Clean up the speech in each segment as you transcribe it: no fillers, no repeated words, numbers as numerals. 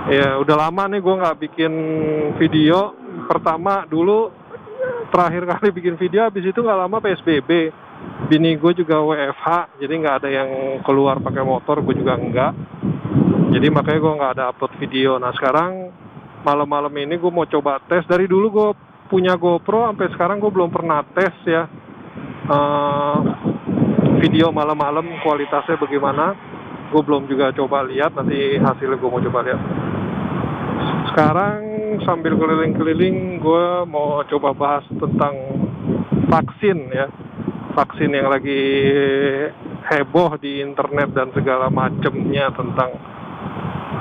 Ya udah lama nih gue nggak bikin video. Pertama dulu terakhir kali bikin video, habis itu nggak lama PSBB. Bini gue juga WFH, jadi nggak ada yang keluar pakai motor, gue juga enggak. Jadi makanya gue nggak ada upload video. Nah sekarang malam-malam ini gue mau coba tes. Dari dulu gue punya GoPro, sampai sekarang gue belum pernah tes ya. Video malam-malam kualitasnya bagaimana. Gue belum juga coba lihat, nanti hasilnya gue mau coba lihat. Sekarang sambil keliling-keliling gue mau coba bahas tentang vaksin ya. Vaksin yang lagi heboh di internet dan segala macemnya, tentang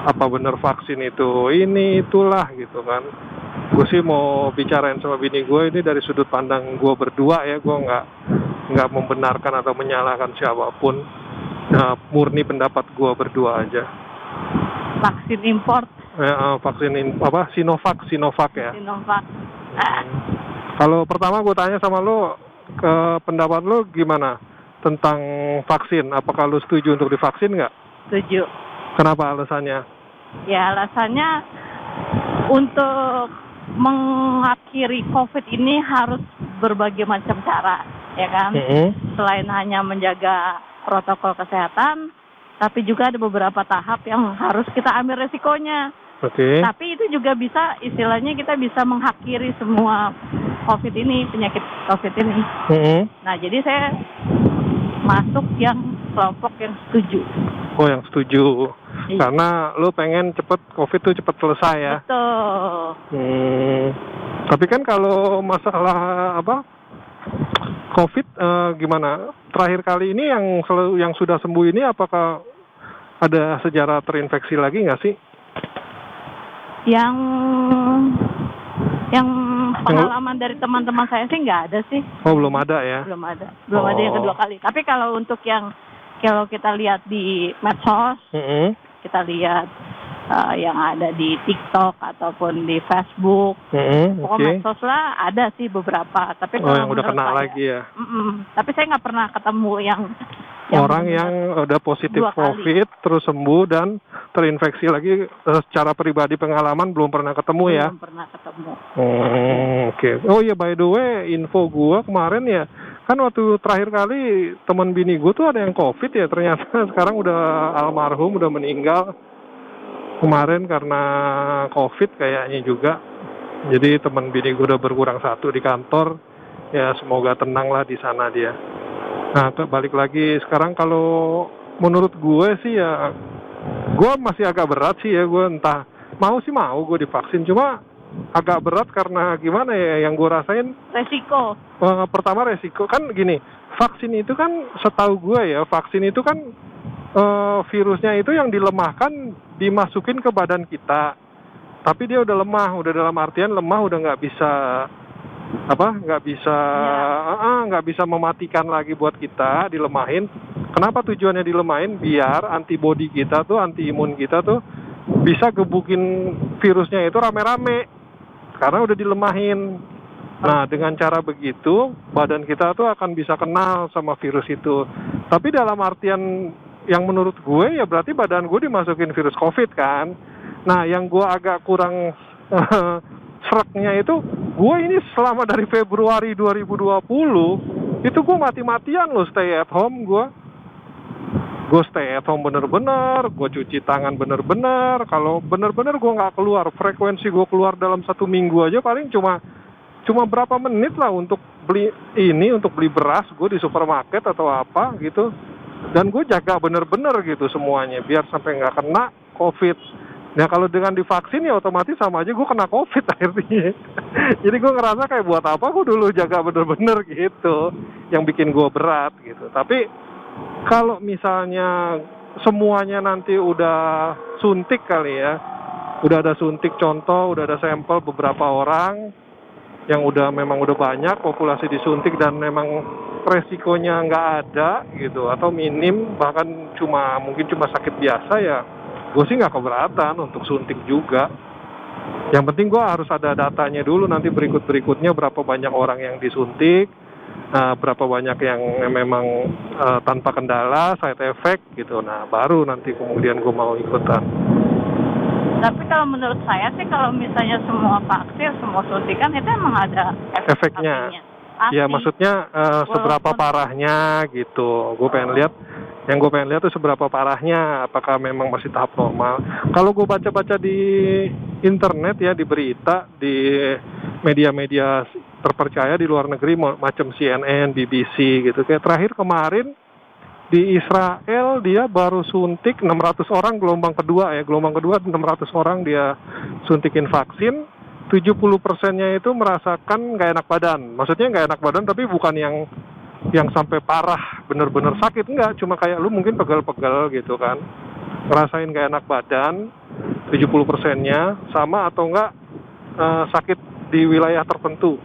apa bener vaksin itu ini itulah gitu kan. Gue sih mau bicarain sama bini gue ini dari sudut pandang gue berdua ya. Gue nggak membenarkan atau menyalahkan siapapun. Nah, murni pendapat gue berdua aja. Vaksin import. Vaksin apa? Sinovac ya. Sinovac. Kalau pertama gue tanya sama lo, ke pendapat lo gimana tentang vaksin? Apakah lo setuju untuk divaksin nggak? Setuju. Kenapa alasannya? Ya alasannya untuk mengakhiri COVID ini harus berbagai macam cara, ya kan? Selain hanya menjaga protokol kesehatan, tapi juga ada beberapa tahap yang harus kita ambil resikonya. Oke. Tapi itu juga bisa, istilahnya kita bisa mengakhiri semua COVID ini, penyakit COVID ini. Nah, jadi saya masuk yang kelompok yang setuju. Oh, yang setuju. Iya. Karena lo pengen cepet COVID tuh cepet selesai ya. Betul. Tapi kan kalau masalah apa COVID gimana? Terakhir kali ini yang sudah sembuh ini, apakah ada sejarah terinfeksi lagi nggak sih? Yang pengalaman dari teman-teman saya sih nggak ada sih. Oh, belum ada ya? Belum ada yang kedua kali. Tapi kalau untuk yang kalau kita lihat di medsos, kita lihat yang ada di TikTok ataupun di Facebook, pokoknya medsos lah ada sih beberapa. Tapi yang udah kena lagi ya? Tapi saya nggak pernah ketemu yang orang yang udah positif COVID terus sembuh dan terinfeksi lagi. Secara pribadi pengalaman belum pernah ketemu ya? Belum pernah ketemu. Oke. Oh iya, by the way, info gua kemarin ya, kan waktu terakhir kali teman bini gua tuh ada yang COVID ya, ternyata sekarang udah almarhum, udah meninggal kemarin karena COVID kayaknya juga. Jadi teman bini gua udah berkurang satu di kantor. Ya semoga tenang lah di sana dia. Nah, balik lagi sekarang, kalau menurut gue sih ya, gue masih agak berat sih ya. Gue entah mau gue divaksin, cuma agak berat karena gimana ya, yang gue rasain resiko. Pertama resiko kan gini, vaksin itu kan setahu gue ya, vaksin itu kan virusnya itu yang dilemahkan dimasukin ke badan kita, tapi dia udah lemah, udah dalam artian lemah, udah nggak bisa mematikan lagi buat kita, dilemahin. Kenapa tujuannya dilemahin? Biar antibodi kita tuh, anti imun kita tuh bisa gebukin virusnya itu rame-rame karena udah dilemahin. Nah, dengan cara begitu badan kita tuh akan bisa kenal sama virus itu. Tapi dalam artian yang menurut gue ya, berarti badan gue dimasukin virus COVID kan. Nah, yang gue agak kurang sereknya itu, gue ini selama dari Februari 2020 itu gue mati-matian loh stay at home. Gue stay at home bener-bener, gue cuci tangan bener-bener. Kalau bener-bener gue nggak keluar, frekuensi gue keluar dalam 1 minggu aja paling cuma berapa menit lah untuk beli beras gue di supermarket atau apa gitu. Dan gue jaga bener-bener gitu semuanya biar sampai nggak kena COVID. Nah, kalau dengan divaksin ya otomatis sama aja gue kena COVID akhirnya. Jadi gue ngerasa kayak buat apa gue dulu jaga bener-bener gitu, yang bikin gue berat gitu. Tapi kalau misalnya semuanya nanti udah suntik kali ya, udah ada suntik, contoh udah ada sampel beberapa orang yang memang udah banyak populasi disuntik dan memang resikonya nggak ada gitu atau minim, bahkan mungkin cuma sakit biasa, ya gue sih nggak keberatan untuk suntik juga. Yang penting gue harus ada datanya dulu nanti berikutnya berapa banyak orang yang disuntik, berapa banyak yang memang tanpa kendala, side effect gitu. Nah baru nanti kemudian gue mau ikutan. Tapi kalau menurut saya sih kalau misalnya semua vaksin, semua suntikan itu emang ada Efeknya. sampingnya. Ya Pasti. maksudnya seberapa Walaupun- parahnya gitu. Gue pengen lihat, yang gue pengen lihat tuh seberapa parahnya, apakah memang masih tahap normal. Kalau gue baca-baca di internet ya, di berita, di media-media terpercaya di luar negeri macam CNN, BBC gitu. Kayak terakhir kemarin di Israel dia baru suntik 600 orang gelombang kedua 600 orang dia suntikin vaksin. 70%-nya itu merasakan nggak enak badan. Maksudnya nggak enak badan tapi bukan yang sampai parah, bener-bener sakit, enggak. Cuma kayak lu mungkin pegel-pegel gitu kan. Ngerasain nggak enak badan, 70%-nya, sama atau enggak sakit di wilayah tertentu.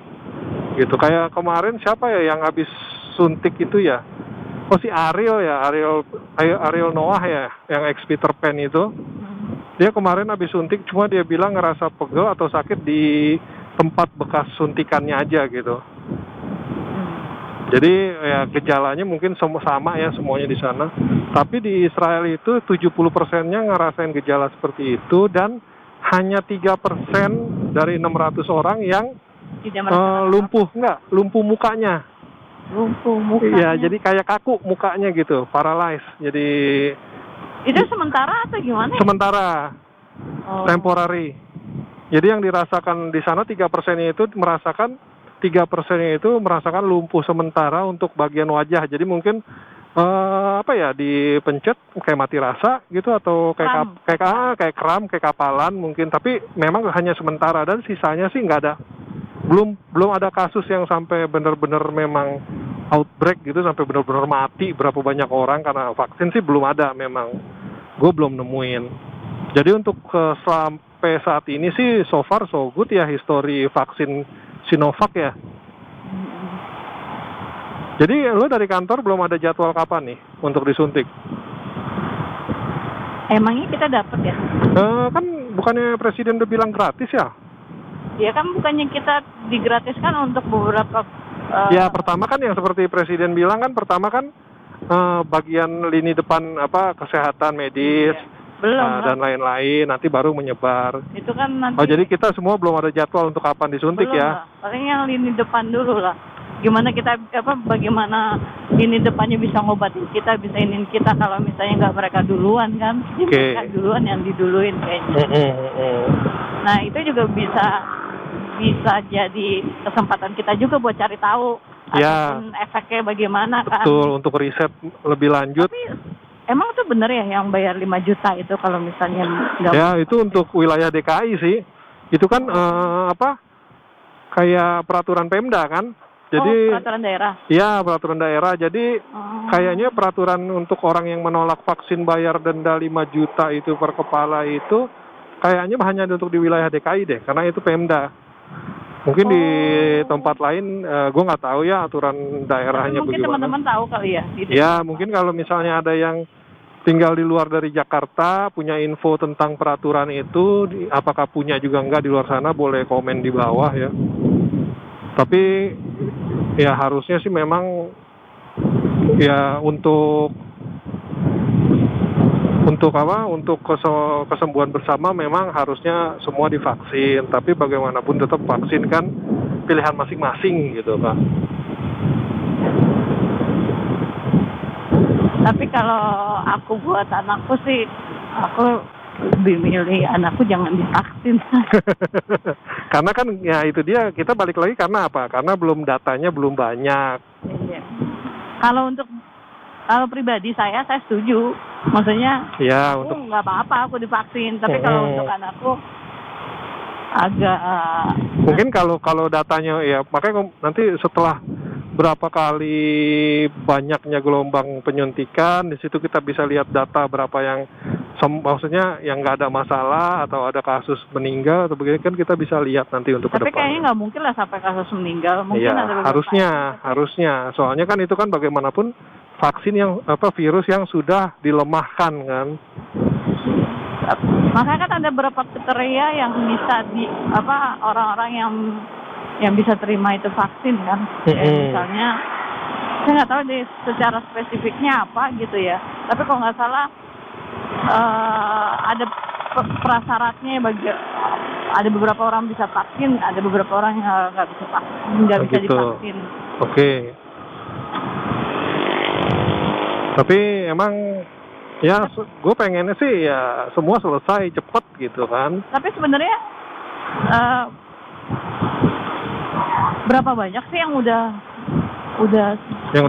Gitu. Kayak kemarin siapa ya yang habis suntik itu ya? Oh si Ariel Noah ya, yang ex Peter Pan itu. Dia kemarin habis suntik, cuma dia bilang ngerasa pegel atau sakit di tempat bekas suntikannya aja gitu. Jadi ya gejalanya mungkin sama ya semuanya di sana. Tapi di Israel itu 70%-nya ngerasain gejala seperti itu dan hanya 3% dari 600 orang yang lumpuh mukanya. Lumpuh mukanya. Iya, jadi kayak kaku mukanya gitu, paralyzed. Jadi itu sementara atau gimana? Sementara, temporary. Jadi yang dirasakan di sana 3%-nya itu merasakan 3%-nya itu merasakan lumpuh sementara untuk bagian wajah. Jadi mungkin dipencet kayak mati rasa gitu atau kayak kram, kayak kapalan mungkin. Tapi memang hanya sementara dan sisanya sih nggak ada. Belum ada kasus yang sampai benar-benar memang outbreak gitu sampai benar-benar mati berapa banyak orang karena vaksin sih belum ada memang. Gue belum nemuin. Jadi untuk sampai saat ini sih so far so good ya histori vaksin Sinovac ya. Jadi lo dari kantor belum ada jadwal kapan nih untuk disuntik? Emangnya kita dapat ya? Kan bukannya presiden udah bilang gratis ya? Ya kan bukannya kita digratiskan untuk beberapa ya pertama kan yang seperti presiden bilang kan pertama kan bagian lini depan kesehatan medis belum dan lain-lain nanti baru menyebar. Itu kan nanti. Oh jadi kita semua belum ada jadwal untuk kapan disuntik belum ya? Paling yang lini depan dulu lah. Gimana kita bagaimana lini depannya bisa ngobatin kita, bisa inin kita kalau misalnya nggak mereka duluan kan? Mereka duluan yang diduluin kayaknya. Nah itu juga bisa jadi kesempatan kita juga buat cari tahu ataupun efeknya bagaimana kan. Betul, untuk riset lebih lanjut. Tapi emang tuh bener ya yang bayar 5 juta itu kalau misalnya nggak. Ya itu untuk wilayah DKI sih. Itu kan kayak peraturan Pemda kan. Jadi peraturan daerah. Iya, peraturan daerah. Jadi kayaknya peraturan untuk orang yang menolak vaksin bayar denda 5 juta itu per kepala itu kayaknya hanya untuk di wilayah DKI deh, karena itu Pemda. Mungkin di tempat lain, gue nggak tahu ya aturan daerahnya mungkin bagaimana. Teman-teman tahu kali ya. Ya, mungkin kalau misalnya ada yang tinggal di luar dari Jakarta, punya info tentang peraturan itu, apakah punya juga nggak di luar sana, boleh komen di bawah ya. Tapi ya harusnya sih memang ya untuk kesembuhan bersama memang harusnya semua divaksin, tapi bagaimanapun tetap vaksin kan pilihan masing-masing gitu Pak. Tapi kalau aku buat anakku sih, aku lebih milih anakku jangan divaksin. Karena kan ya itu dia, kita balik lagi karena apa? Karena datanya belum banyak. Iya. Kalau pribadi saya setuju. Maksudnya ya, aku nggak apa-apa aku divaksin, tapi kalau untuk anakku agak mungkin kalau datanya ya makanya nanti setelah berapa kali banyaknya gelombang penyuntikan, di situ kita bisa lihat data berapa yang maksudnya yang nggak ada masalah atau ada kasus meninggal atau begini kan kita bisa lihat nanti untuk tapi kedepannya. Kayaknya nggak mungkin lah sampai kasus meninggal. Mungkin ya, ada harusnya soalnya kan itu kan bagaimanapun vaksin yang virus yang sudah dilemahkan kan. Makanya kan ada beberapa kriteria yang bisa orang-orang yang bisa terima itu vaksin kan. Misalnya saya nggak tahu deh secara spesifiknya apa gitu ya. Tapi kalau nggak salah ada prasyaratnya ada beberapa orang bisa vaksin, ada beberapa orang yang nggak bisa Begitu. divaksin. Oke. Tapi emang ya gue pengennya sih ya semua selesai cepet gitu kan. Tapi sebenarnya berapa banyak sih yang udah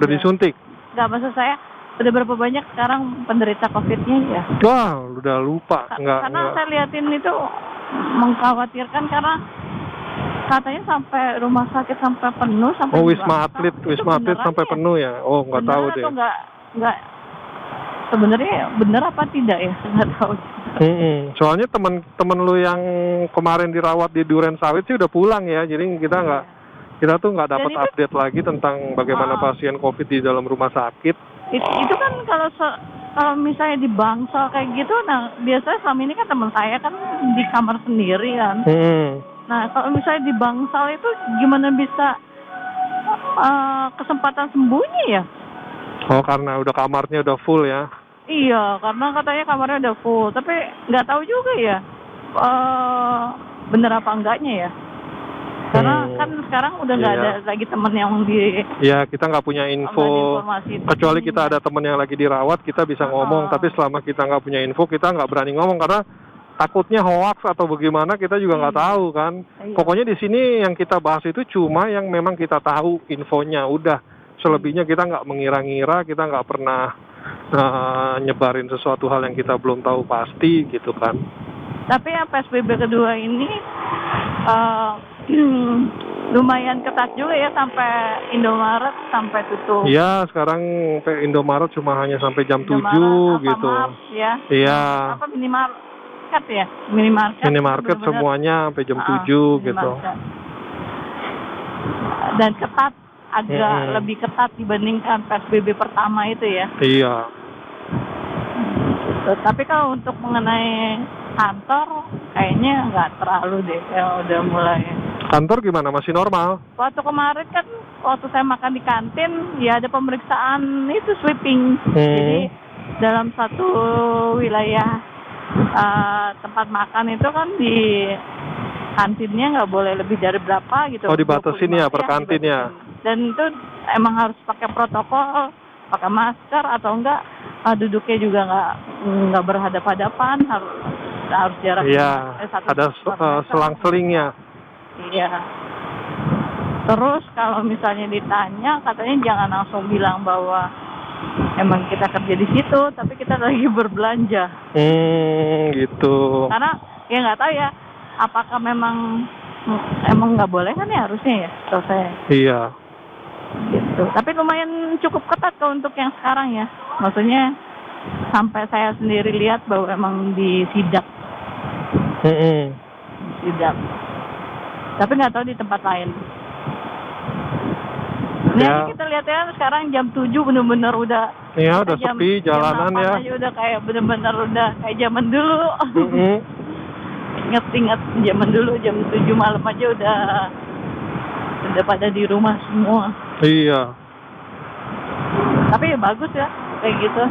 disuntik? Nggak, maksud saya udah berapa banyak sekarang penderita COVID-nya ya? Wah, udah lupa. Karena saya liatin itu mengkhawatirkan karena katanya sampai rumah sakit sampai penuh sampai Wisma Atlet sampai penuh ya? Oh, nggak tahu deh. Atau nggak sebenarnya bener apa tidak ya? Nggak tahu. Soalnya temen lu yang kemarin dirawat di Duren Sawit sih udah pulang ya, jadi kita tuh nggak dapat update lagi tentang bagaimana pasien COVID di dalam rumah sakit. Itu kan kalau misalnya di Bangsal kayak gitu, nah biasanya selama ini kan teman saya kan di kamar sendiri kan. Nah kalau misalnya di Bangsal itu gimana bisa kesempatan sembunyi ya? Oh, karena udah kamarnya udah full ya? Iya, karena katanya kamarnya udah full, tapi nggak tahu juga ya bener apa enggaknya ya. Karena kan sekarang udah nggak ada lagi temen yang Iya, kita nggak punya info. Kecuali kita ada temen yang lagi dirawat, kita bisa ngomong. Tapi selama kita nggak punya info, kita nggak berani ngomong karena takutnya hoax atau bagaimana kita juga nggak tahu kan. Pokoknya di sini yang kita bahas itu cuma yang memang kita tahu infonya. Udah, selebihnya kita nggak mengira-ngira, kita nggak pernah nyebarin sesuatu hal yang kita belum tahu pasti gitu kan. Tapi yang PSBB kedua ini lumayan ketat juga ya, sampai Indomaret sampai tutup. Iya, sekarang Indomaret cuma hanya sampai jam 7 gitu. Ya. Iya. Apa minimarket ya? Minimarket semuanya sampai jam 7 gitu. Dan ketat, agak lebih ketat dibandingkan PSBB pertama itu ya. Iya. Tapi kalau untuk mengenai kantor kayaknya nggak terlalu deh, ya udah mulai. Kantor gimana? Masih normal? Waktu kemarin kan, waktu saya makan di kantin, ya ada pemeriksaan itu sweeping. Jadi dalam satu wilayah tempat makan itu kan di kantinnya nggak boleh lebih dari berapa gitu. Oh, dibatasin ya per kantinnya. Dan itu emang harus pakai protokol, pakai masker atau enggak duduknya juga nggak berhadap-hadapan, harus jarak. Iya, ada selang-selingnya. Iya. Terus kalau misalnya ditanya, katanya jangan langsung bilang bahwa emang kita kerja di situ, tapi kita lagi berbelanja. Gitu. Karena ya nggak tahu ya, apakah emang nggak boleh kan ya, harusnya ya, selesai. Iya. Gitu. Tapi lumayan cukup ketat kalau untuk yang sekarang ya. Maksudnya sampai saya sendiri lihat bahwa emang disidak. Disidak. Tapi nggak tahu di tempat lain. Ya. Kita lihat ya sekarang jam 7 bener-bener udah. Iya, udah sepi jalanan ya. Jam 8 aja udah kayak bener-bener udah kayak zaman dulu. Ingat zaman dulu jam 7 malam aja udah pada di rumah semua. Iya. Tapi ya bagus ya kayak gitu.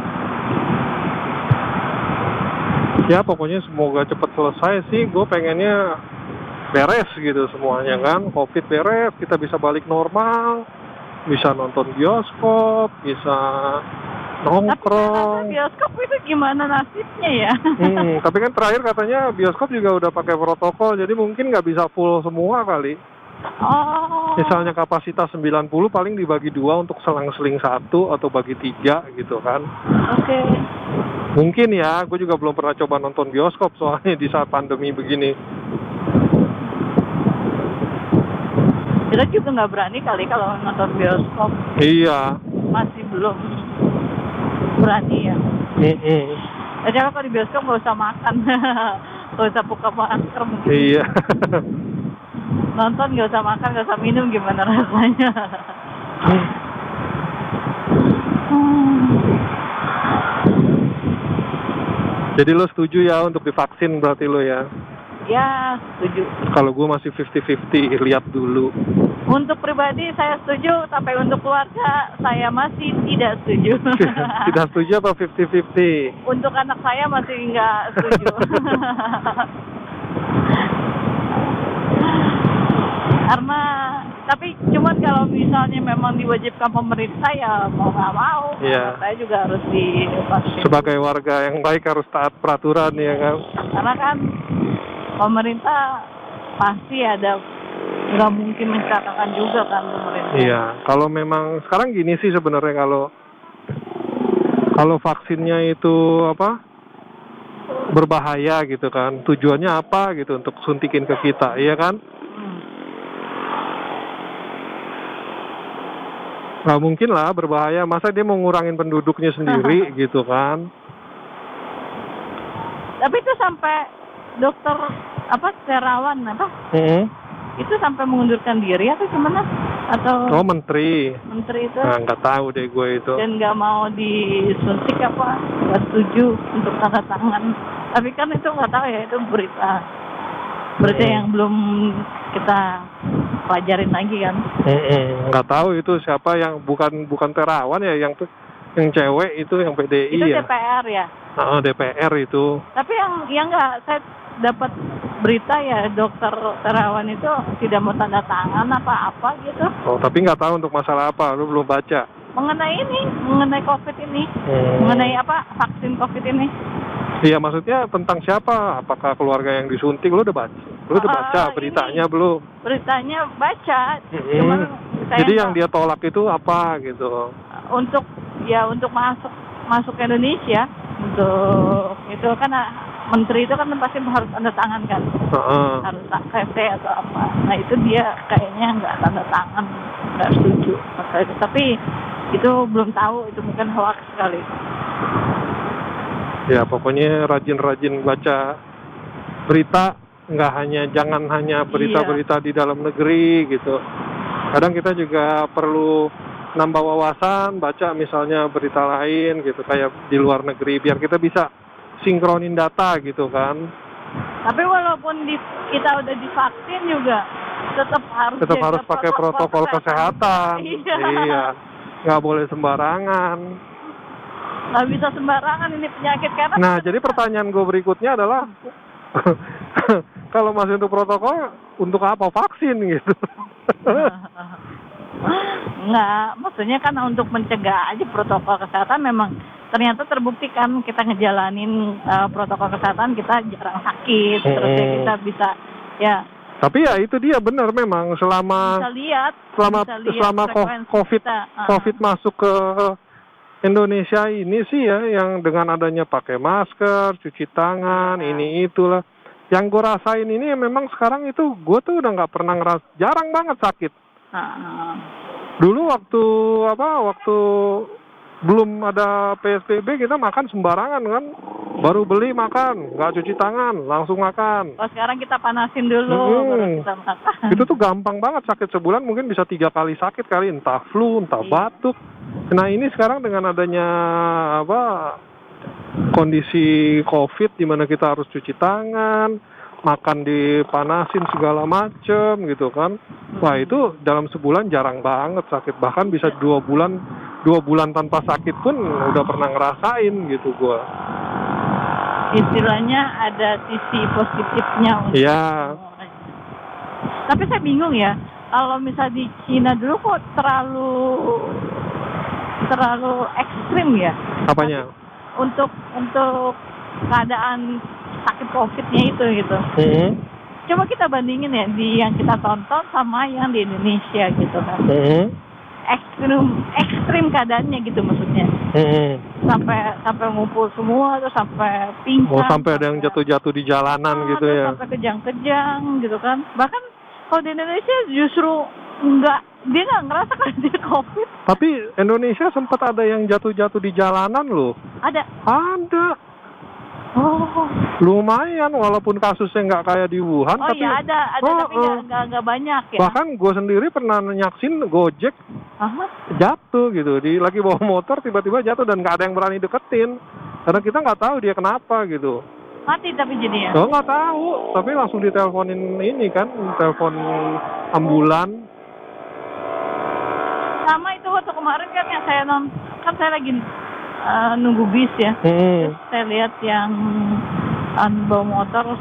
Ya pokoknya semoga cepat selesai sih. Gue pengennya beres gitu semuanya kan. COVID beres, kita bisa balik normal, bisa nonton bioskop, bisa nongkrong. Tapi bioskop itu gimana nasibnya ya? Tapi kan terakhir katanya bioskop juga udah pakai protokol, jadi mungkin nggak bisa full semua kali. Oh. Misalnya kapasitas 90 paling dibagi 2 untuk selang-seling 1 atau bagi 3 gitu kan. Oke. Mungkin ya, gue juga belum pernah coba nonton bioskop soalnya di saat pandemi begini. Kita juga nggak berani kali kalau nonton bioskop. Iya. Masih belum berani ya. Jadi kalau di bioskop nggak usah makan, nggak usah buka masker mungkin. Iya. Nonton nggak usah makan, nggak usah minum, gimana rasanya? Jadi lo setuju ya untuk divaksin berarti lo ya? ya setuju. Kalau gue masih 50-50, lihat dulu. Untuk pribadi saya setuju, tapi untuk keluarga saya masih tidak setuju. Tidak setuju atau 50-50? Untuk anak saya masih nggak setuju. Karena tapi cuman kalau misalnya memang diwajibkan pemerintah ya mau nggak mau, Iya. saya juga harus divaksin. Sebagai warga yang baik harus taat peraturan ya kan. Karena kan pemerintah pasti ada, nggak mungkin mencelakakan juga kan pemerintah. Iya, kalau memang sekarang gini sih sebenarnya, kalau vaksinnya itu berbahaya gitu kan, tujuannya apa gitu untuk suntikin ke kita, iya kan? Nggak mungkin lah berbahaya, masa dia mau ngurangin penduduknya sendiri gitu kan? Tapi itu sampai dokter terawan itu sampai mengundurkan diri atau gimana? Atau Oh, menteri itu nah, nggak tahu deh gue itu. dan nggak mau disuntik nggak setuju untuk tanda tangan. Tapi kan itu nggak tahu ya, itu berita yang belum kita pelajarin lagi kan. Nggak tahu itu siapa, yang bukan terawan ya, yang cewek itu yang PDI Itu ya. DPR ya. DPR itu. Tapi yang nggak, saya dapat berita ya dokter terawan itu tidak mau tanda tangan apa gitu. Oh, tapi nggak tahu untuk masalah apa, lu belum baca. Mengenai COVID ini, mengenai vaksin COVID ini. Iya, maksudnya tentang siapa? Apakah keluarga yang disuntik? Lu udah baca beritanya belum? Beritanya baca, cuman jadi yang dia tolak itu apa gitu? Untuk masuk ke Indonesia, untuk itu kan menteri itu kan pasti harus tanda tangan kan, harus KFT atau apa. Nah itu dia kayaknya nggak tanda tangan, nggak setuju. Tapi itu belum tahu, itu mungkin hoax sekali. Ya pokoknya rajin-rajin baca berita, jangan hanya berita-berita di dalam negeri gitu. Kadang kita juga perlu nambah wawasan, baca misalnya berita lain gitu, kayak di luar negeri, biar kita bisa sinkronin data gitu kan. Tapi walaupun kita udah divaksin juga tetap harus pakai protokol kesehatan. Iya, nggak boleh sembarangan. Nggak bisa sembarangan ini penyakit karena. Nah, jadi pertanyaan gue berikutnya adalah kalau masih untuk protokol, untuk apa vaksin gitu? Enggak, maksudnya kan untuk mencegah aja protokol kesehatan. Memang ternyata terbukti kan kita ngejalanin protokol kesehatan, kita jarang sakit, terus ya kita bisa ya. Tapi ya itu dia, benar memang selama COVID masuk ke Indonesia ini sih ya, yang dengan adanya pakai masker, cuci tangan, ini itulah. Yang gue rasain ini memang sekarang itu gue tuh udah nggak pernah jarang banget sakit. Dulu waktu belum ada PSBB kita makan sembarangan kan, baru beli makan, nggak cuci tangan, langsung makan. Oh sekarang kita panasin dulu, baru kita makan. Itu tuh gampang banget, sakit sebulan mungkin bisa 3 kali sakit kali, entah flu, entah batuk. Nah ini sekarang dengan adanya kondisi COVID di mana kita harus cuci tangan, makan dipanasin segala macem gitu kan. Wah itu dalam sebulan jarang banget sakit, bahkan bisa 2 bulan tanpa sakit pun udah pernah ngerasain gitu gua. Istilahnya ada sisi positifnya. Iya. Tapi saya bingung ya, kalau misalnya di Cina dulu kok terlalu ekstrim ya. Apanya? Untuk keadaan sakit COVID-nya itu gitu. Coba kita bandingin ya di yang kita tonton sama yang di Indonesia gitu kan. Ekstrim keadaannya gitu maksudnya. Sampai ngumpul semua, terus sampai pingsan. Oh, sampai ada yang jatuh-jatuh di jalanan gitu ya. Sampai kejang-kejang gitu kan. Bahkan kalau di Indonesia justru dia nggak ngerasa kalau dia COVID. Tapi Indonesia sempat ada yang jatuh-jatuh di jalanan loh. Ada. Oh. Lumayan, walaupun kasusnya nggak kayak di Wuhan. Oh tapi, iya ada tapi nggak banyak ya. Bahkan gue sendiri pernah nyaksin Gojek jatuh gitu, lagi bawa motor tiba-tiba jatuh dan nggak ada yang berani deketin, karena kita nggak tahu dia kenapa gitu. Mati tapi jadinya. Oh nggak tahu, tapi langsung diteleponin ini kan, telepon ambulan. Sama itu waktu kemarin kan yang saya lagi nunggu bis ya. Terus saya lihat yang bawa motor,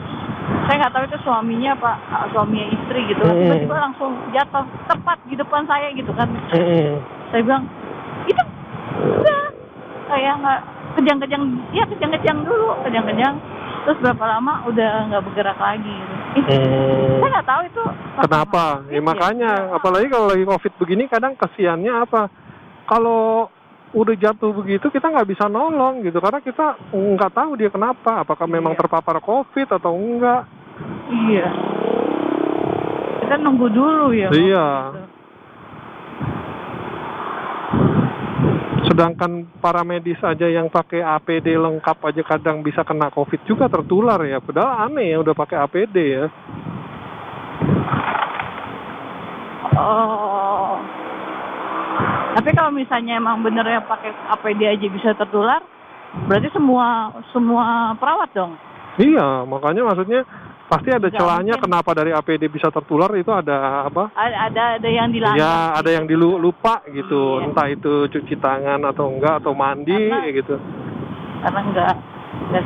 saya nggak tahu itu suaminya apa suaminya istri gitu. Tiba-tiba langsung jatuh tepat di depan saya gitu kan. Saya bilang, itu udah kayak nggak kejang-kejang dulu, terus berapa lama udah nggak bergerak lagi gitu. Saya nggak tahu itu kenapa ya, makanya apalagi kalau lagi COVID begini kadang kesiannya apa, kalau udah jatuh begitu kita nggak bisa nolong gitu karena kita nggak tahu dia kenapa, apakah memang terpapar COVID atau enggak. Iya, kita nunggu dulu ya. Iya. Sedangkan para medis aja yang pakai APD lengkap aja kadang bisa kena COVID juga tertular ya. Padahal aneh ya udah pakai APD ya. Oh. Tapi kalau misalnya emang bener ya pakai APD aja bisa tertular, berarti semua perawat dong. Iya, makanya maksudnya pasti ada celahnya kenapa dari APD bisa tertular, itu ada apa? Ada yang dilanggar. Ya, ada yang lupa gitu. Entah itu cuci tangan atau enggak atau mandi gitu. Karena enggak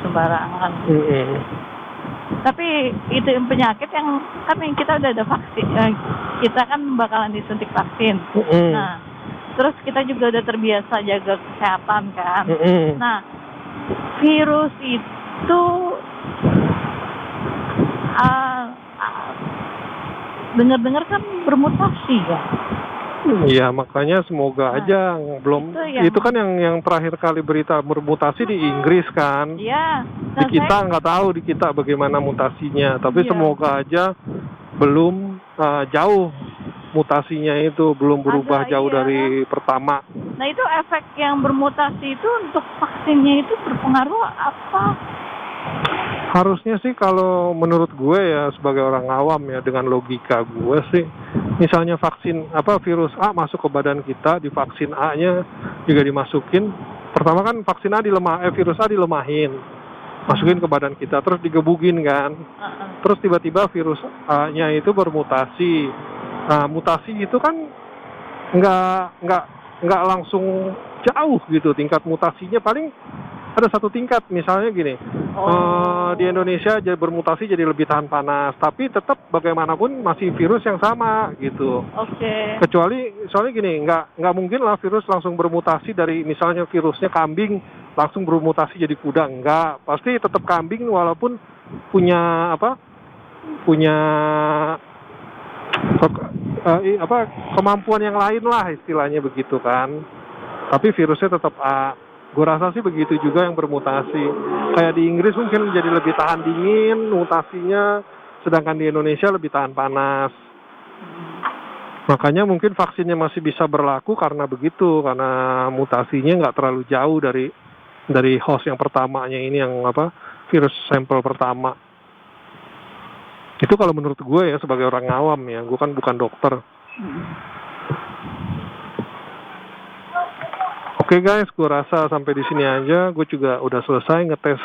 sembarangan. Tapi itu penyakit yang kan kita udah ada vaksin, kita kan bakalan disuntik vaksin. Nah, terus kita juga udah terbiasa jaga kesehatan kan. Nah, virus itu dengar-dengar kan bermutasi ya. Iya, makanya semoga aja belum itu kan yang terakhir kali berita bermutasi di Inggris kan. Iya. Di kita nggak tahu di kita bagaimana mutasinya, tapi semoga aja belum jauh mutasinya itu belum berubah jauh dari pertama. Nah itu efek yang bermutasi itu untuk vaksinnya itu berpengaruh apa? Harusnya sih kalau menurut gue ya sebagai orang awam ya dengan logika gue sih, misalnya vaksin virus A masuk ke badan kita, di vaksin A-nya juga dimasukin. Pertama kan vaksin A virus A dilemahin, masukin ke badan kita, terus digebugin kan. Terus tiba-tiba virus A-nya itu bermutasi. Nah, mutasi itu kan nggak langsung jauh gitu tingkat mutasinya, paling ada satu tingkat. Misalnya gini, di Indonesia bermutasi jadi lebih tahan panas, tapi tetap bagaimanapun masih virus yang sama gitu. Kecuali soalnya gini, nggak mungkin lah virus langsung bermutasi dari misalnya virusnya kambing langsung bermutasi jadi kuda, enggak. Pasti tetap kambing walaupun punya kemampuan yang lain lah istilahnya begitu kan. Tapi virusnya tetap A. Gue rasa sih begitu juga yang bermutasi. Kayak di Inggris mungkin jadi lebih tahan dingin mutasinya, sedangkan di Indonesia lebih tahan panas. Makanya mungkin vaksinnya masih bisa berlaku karena begitu, karena mutasinya nggak terlalu jauh dari host yang pertamanya ini, yang virus sampel pertama. Itu kalau menurut gue ya sebagai orang awam ya, gue kan bukan dokter. Oke guys, gue rasa sampai di sini aja. Gue juga udah selesai ngetes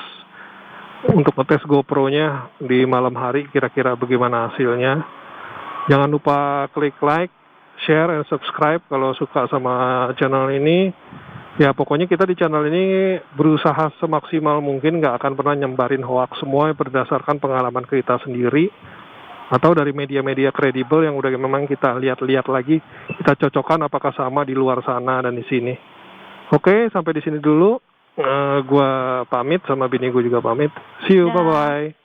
GoPro-nya di malam hari, kira-kira bagaimana hasilnya. Jangan lupa klik like, share, and subscribe kalau suka sama channel ini. Ya pokoknya kita di channel ini berusaha semaksimal mungkin, nggak akan pernah nyebarin hoax, semua berdasarkan pengalaman kita sendiri atau dari media-media kredibel yang udah memang kita lihat-lihat lagi, kita cocokkan apakah sama di luar sana dan di sini. Oke, sampai di sini dulu. Gua pamit, sama bini gue juga pamit. See you, bye-bye.